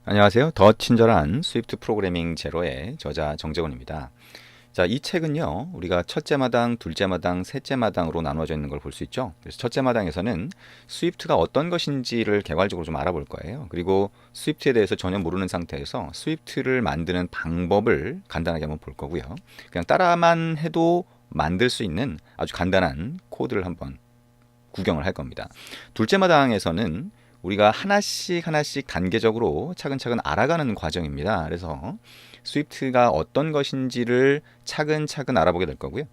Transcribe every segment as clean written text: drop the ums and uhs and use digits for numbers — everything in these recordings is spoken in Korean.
안녕하세요. 더 친절한 스위프트 프로그래밍 제로의 저자 정재훈입니다. 자, 이 책은요, 우리가 첫째 마당, 둘째 마당, 셋째 마당으로 나누어져 있는 걸 볼 수 있죠. 그래서 첫째 마당에서는 스위프트가 어떤 것인지를 개괄적으로 좀 알아볼 거예요. 그리고 스위프트에 대해서 전혀 모르는 상태에서 스위프트를 만드는 방법을 간단하게 한번 볼 거고요. 그냥 따라만 해도 만들 수 있는 아주 간단한 코드를 한번 구경을 할 겁니다. 둘째 마당에서는 우리가 하나씩 단계적으로 차근차근 알아가는 과정입니다. 그래서 스위프트가 어떤 것인지를 차근차근 알아보게 될 거고요.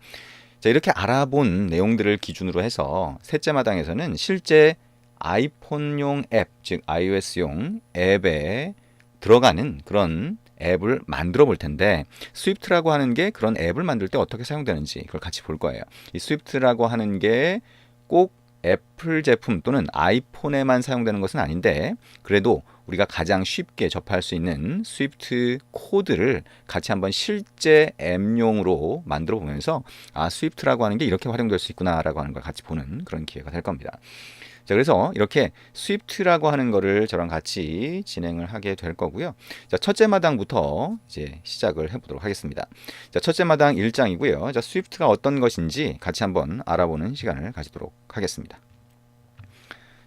자, 이렇게 알아본 내용들을 기준으로 해서 셋째 마당에서는 실제 아이폰용 앱, 즉 iOS용 앱에 들어가는 그런 앱을 만들어 볼 텐데, 스위프트라고 하는 게 그런 앱을 만들 때 어떻게 사용되는지 그걸 같이 볼 거예요. 이 스위프트라고 하는 게 꼭 애플 제품 또는 아이폰에만 사용되는 것은 아닌데, 그래도 우리가 가장 쉽게 접할 수 있는 스위프트 코드를 같이 한번 실제 앱용으로 만들어 보면서 스위프트라고 하는 게 이렇게 활용될 수 있구나라고 하는 걸 같이 보는 그런 기회가 될 겁니다. 자, 그래서 이렇게 스위프트라고 하는 거를 저랑 같이 진행을 하게 될 거고요. 자, 첫째 마당부터 이제 시작을 해보도록 하겠습니다. 자, 첫째 마당 1장이고요. 자, 스위프트가 어떤 것인지 같이 한번 알아보는 시간을 가지도록 하겠습니다.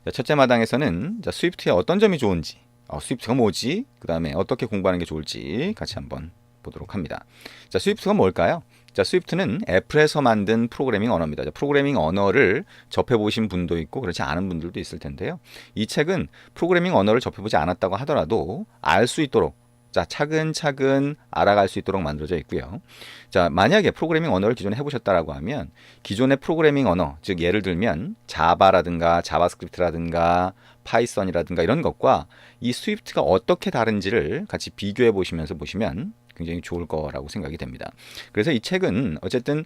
자, 첫째 마당에서는 자, 스위프트의 어떤 점이 좋은지, 스위프트가 뭐지? 그 다음에 어떻게 공부하는 게 좋을지 같이 한번 보도록 합니다. 자, 스위프트가 뭘까요? 자, 스위프트는 애플에서 만든 프로그래밍 언어입니다. 자, 프로그래밍 언어를 접해보신 분도 있고 그렇지 않은 분들도 있을 텐데요. 이 책은 프로그래밍 언어를 접해보지 않았다고 하더라도 알 수 있도록, 자, 차근차근 알아갈 수 있도록 만들어져 있고요. 자, 만약에 프로그래밍 언어를 기존에 해보셨다라고 하면 기존의 프로그래밍 언어, 즉 예를 들면 자바라든가 자바스크립트라든가 파이썬이라든가 이런 것과 이 스위프트가 어떻게 다른지를 같이 비교해 보시면서 보시면 굉장히 좋을 거라고 생각이 됩니다. 그래서 이 책은 어쨌든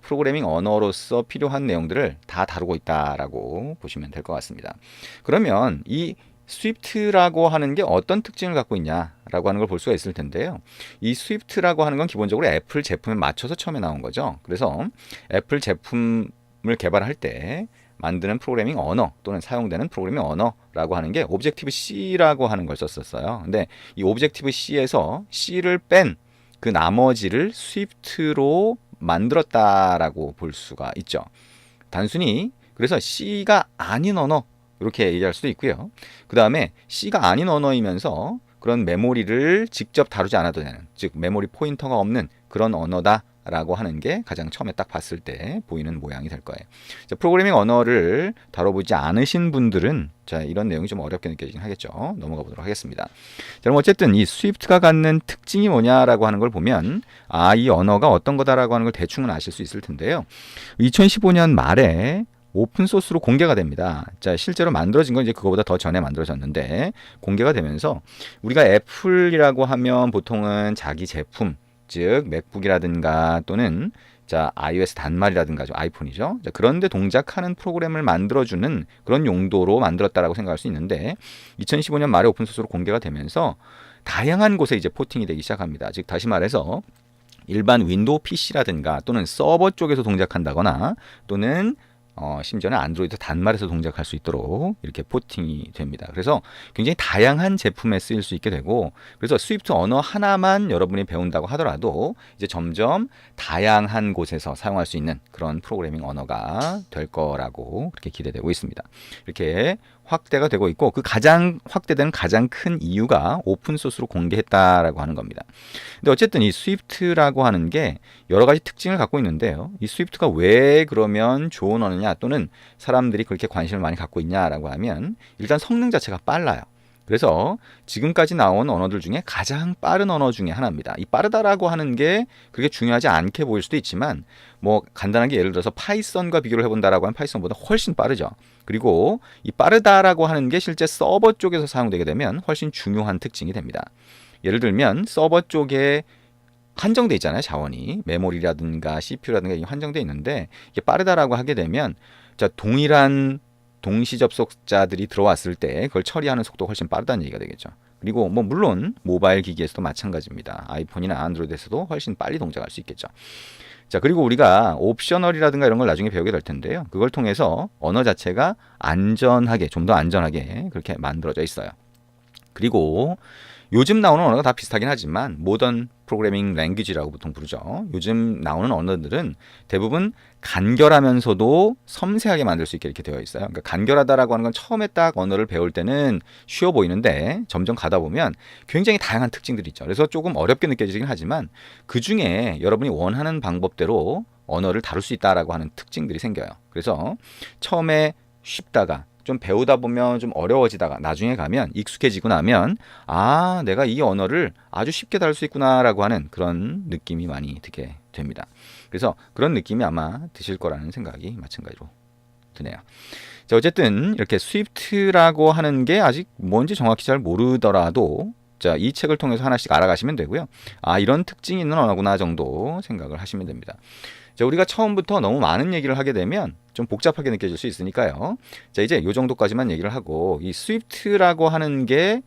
프로그래밍 언어로서 필요한 내용들을 다 다루고 있다라고 보시면 될 것 같습니다. 그러면 이 스위프트라고 하는 게 어떤 특징을 갖고 있냐라고 하는 걸 볼 수가 있을 텐데요. 이 스위프트라고 하는 건 기본적으로 애플 제품에 맞춰서 처음에 나온 거죠. 그래서 애플 제품을 개발할 때 만드는 프로그래밍 언어 또는 사용되는 프로그래밍 언어라고 하는 게 오브젝티브 C라고 하는 걸 썼었어요. 근데 이 오브젝티브 C에서 C를 뺀 그 나머지를 스위프트로 만들었다라고 볼 수가 있죠. 단순히 그래서 C가 아닌 언어 이렇게 얘기할 수도 있고요. 그 다음에 C가 아닌 언어이면서 그런 메모리를 직접 다루지 않아도 되는, 즉 메모리 포인터가 없는 그런 언어다 라고 하는 게 가장 처음에 딱 봤을 때 보이는 모양이 될 거예요. 자, 프로그래밍 언어를 다뤄보지 않으신 분들은 자, 이런 내용이 좀 어렵게 느껴지긴 하겠죠. 넘어가 보도록 하겠습니다. 자, 그럼 어쨌든 이 스위프트가 갖는 특징이 뭐냐라고 하는 걸 보면 이 언어가 어떤 거다라고 하는 걸 대충은 아실 수 있을 텐데요. 2015년 말에 오픈 소스로 공개가 됩니다. 자, 실제로 만들어진 건 이제 그거보다 더 전에 만들어졌는데 공개가 되면서 우리가 애플이라고 하면 보통은 자기 제품, 즉 맥북이라든가 또는 자, iOS 단말이라든가 아이폰이죠. 자, 그런데 동작하는 프로그램을 만들어주는 그런 용도로 만들었다라고 생각할 수 있는데 2015년 말에 오픈 소스로 공개가 되면서 다양한 곳에 이제 포팅이 되기 시작합니다. 즉 다시 말해서 일반 윈도우 PC라든가 또는 서버 쪽에서 동작한다거나 또는 심지어는 안드로이드 단말에서 동작할 수 있도록 이렇게 포팅이 됩니다. 그래서 굉장히 다양한 제품에 쓰일 수 있게 되고, 그래서 스위프트 언어 하나만 여러분이 배운다고 하더라도 이제 점점 다양한 곳에서 사용할 수 있는 그런 프로그래밍 언어가 될 거라고 그렇게 기대되고 있습니다. 이렇게 확대가 되고 있고, 그 가장 확대되는 가장 큰 이유가 오픈 소스로 공개했다라고 하는 겁니다. 근데 어쨌든 이 스위프트라고 하는 게 여러 가지 특징을 갖고 있는데요. 이 스위프트가 왜 그러면 좋은 언어냐 또는 사람들이 그렇게 관심을 많이 갖고 있냐라고 하면 일단 성능 자체가 빨라요. 그래서 지금까지 나온 언어들 중에 가장 빠른 언어 중에 하나입니다. 이 빠르다라고 하는 게 그렇게 중요하지 않게 보일 수도 있지만 뭐 간단하게 예를 들어서 파이썬과 비교를 해본다라고 하면 파이썬보다 훨씬 빠르죠. 그리고 이 빠르다라고 하는 게 실제 서버 쪽에서 사용되게 되면 훨씬 중요한 특징이 됩니다. 예를 들면 서버 쪽에 한정돼 있잖아요. 자원이 메모리라든가 CPU라든가 한정돼 있는데 이게 빠르다라고 하게 되면 자, 동일한 동시 접속자들이 들어왔을 때 그걸 처리하는 속도가 훨씬 빠르다는 얘기가 되겠죠. 그리고 뭐 물론 모바일 기기에서도 마찬가지입니다. 아이폰이나 안드로이드에서도 훨씬 빨리 동작할 수 있겠죠. 자, 그리고 우리가 옵셔널이라든가 이런 걸 나중에 배우게 될 텐데요. 그걸 통해서 언어 자체가 안전하게, 좀 더 안전하게 그렇게 만들어져 있어요. 그리고 요즘 나오는 언어가 다 비슷하긴 하지만 모던 프로그래밍 랭귀지라고 보통 부르죠. 요즘 나오는 언어들은 대부분 간결하면서도 섬세하게 만들 수 있게 이렇게 되어 있어요. 그러니까 간결하다라고 하는 건 처음에 딱 언어를 배울 때는 쉬워 보이는데 점점 가다 보면 굉장히 다양한 특징들이 있죠. 그래서 조금 어렵게 느껴지긴 하지만 그 중에 여러분이 원하는 방법대로 언어를 다룰 수 있다라고 하는 특징들이 생겨요. 그래서 처음에 쉽다가 좀 배우다 보면 좀 어려워지다가 나중에 가면 익숙해지고 나면 아, 내가 이 언어를 아주 쉽게 다룰 수 있구나라고 하는 그런 느낌이 많이 들게 됩니다. 그래서 그런 느낌이 아마 드실 거라는 생각이 마찬가지로 드네요. 자, 어쨌든 이렇게 스위프트라고 하는 게 아직 뭔지 정확히 잘 모르더라도 자, 이 책을 통해서 하나씩 알아가시면 되고요. 아, 이런 특징이 있는 언어구나 정도 생각을 하시면 됩니다. 자, 우리가 처음부터 너무 많은 얘기를 하게 되면 좀 복잡하게 느껴질 수 있으니까요. 자, 이제 요 정도까지만 얘기를 하고 이 스위프트라고 하는 게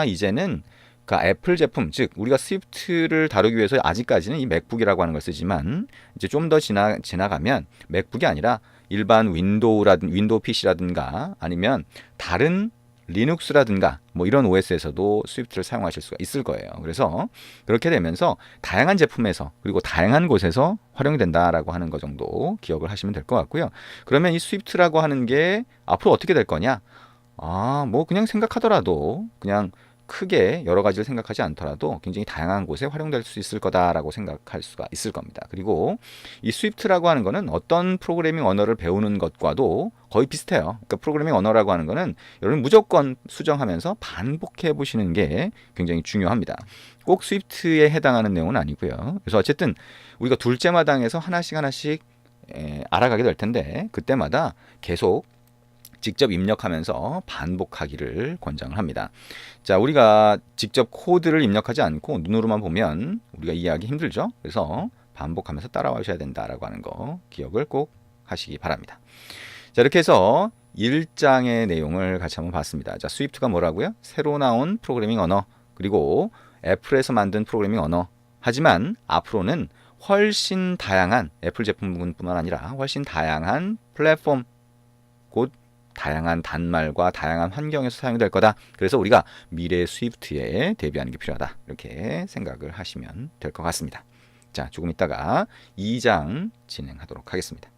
이제는 그 애플 제품, 즉 우리가 스위프트를 다루기 위해서 아직까지는 이 맥북이라고 하는 걸 쓰지만 이제 좀 더 지나가면 맥북이 아니라 일반 윈도우 PC라든가 아니면 다른 리눅스라든가 뭐 이런 OS에서도 스위프트를 사용하실 수가 있을 거예요. 그래서 그렇게 되면서 다양한 제품에서 그리고 다양한 곳에서 활용이 된다라고 하는 거 정도 기억을 하시면 될 것 같고요. 그러면 이 스위프트라고 하는 게 앞으로 어떻게 될 거냐? 뭐 그냥 생각하더라도 그냥 크게 여러 가지를 생각하지 않더라도 굉장히 다양한 곳에 활용될 수 있을 거다라고 생각할 수가 있을 겁니다. 그리고 이 스위프트라고 하는 거는 어떤 프로그래밍 언어를 배우는 것과도 거의 비슷해요. 그러니까 프로그래밍 언어라고 하는 거는 여러분 무조건 수정하면서 반복해 보시는 게 굉장히 중요합니다. 꼭 스위프트에 해당하는 내용은 아니고요. 그래서 어쨌든 우리가 둘째 마당에서 하나씩 알아가게 될 텐데 그때마다 계속 직접 입력하면서 반복하기를 권장을 합니다. 자, 우리가 직접 코드를 입력하지 않고 눈으로만 보면 우리가 이해하기 힘들죠. 그래서 반복하면서 따라와셔야 된다라고 하는 거 기억을 꼭 하시기 바랍니다. 자, 이렇게 해서 1장의 내용을 같이 한번 봤습니다. 자, 스위프트가 뭐라고요? 새로 나온 프로그래밍 언어, 그리고 애플에서 만든 프로그래밍 언어. 하지만 앞으로는 훨씬 다양한 애플 제품뿐만 아니라 훨씬 다양한 플랫폼, 곧 다양한 단말과 다양한 환경에서 사용될 거다. 그래서 우리가 미래 스위프트에 대비하는 게 필요하다. 이렇게 생각을 하시면 될 것 같습니다. 자, 조금 있다가 2장 진행하도록 하겠습니다.